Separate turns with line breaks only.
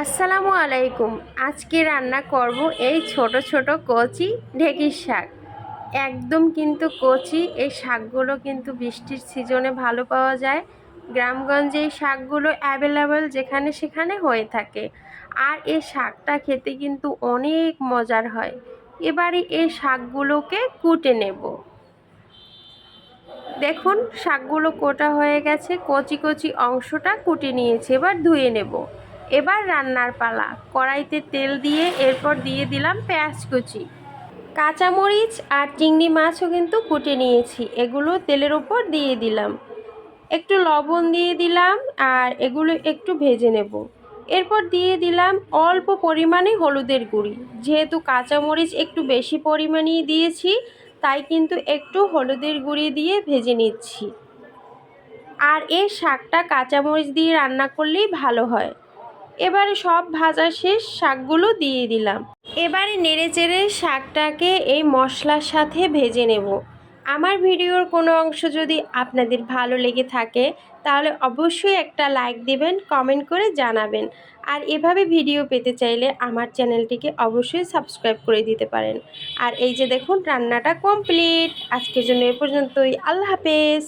আসসালামু আলাইকুম। আজকে রান্না করব এই ছোট ছোট কচি ঢেঁকির শাক। একদম কিন্তু কচি এই শাকগুলো কিন্তু বৃষ্টির সিজনে ভালো পাওয়া যায়। গ্রামগঞ্জে এই শাকগুলো অ্যাভেলেবল যেখানে সেখানে হয়ে থাকে। আর এই শাকটা খেতে কিন্তু অনেক মজার হয়। এবারে এই শাকগুলোকে কুটে নেব। দেখুন শাকগুলো কোটা হয়ে গেছে, কচি কচি অংশটা কুটে নিয়েছি, এবার ধুয়ে নেব। এবার রান্নার পালা। কড়াইতে তেল দিয়ে এরপর দিয়ে দিলাম পেঁয়াজ কুচি, কাঁচামরিচ আর চিংড়ি মাছও কিন্তু কুটে নিয়েছি, এগুলো তেলের উপর দিয়ে দিলাম। একটু লবণ দিয়ে দিলাম আর এগুলো একটু ভেজে নেব। এরপর দিয়ে দিলাম অল্প পরিমাণে হলুদের গুঁড়ি, যেহেতু কাঁচামরিচ একটু বেশি পরিমাণেই দিয়েছি তাই কিন্তু একটু হলুদের গুঁড়ি দিয়ে ভেজে নিচ্ছি। আর এই শাকটা কাঁচামরিচ দিয়ে রান্না করলেই ভালো হয়। এবারে সব ভাজা শেষ, শাকগুলো দিয়ে দিলাম। এবারে নেড়েচেড়ে শাকটাকে এই মশলার সাথে ভেজে নেব। আমার ভিডিওর কোনো অংশ যদি আপনাদের ভালো লেগে থাকে তাহলে অবশ্যই একটা লাইক দেবেন, কমেন্ট করে জানাবেন। আর এভাবে ভিডিও পেতে চাইলে আমার চ্যানেলটিকে অবশ্যই সাবস্ক্রাইব করে দিতে পারেন। আর এই যে দেখুন রান্নাটা কমপ্লিট। আজকের জন্য এ পর্যন্তই। আল্লাহ হাফেজ।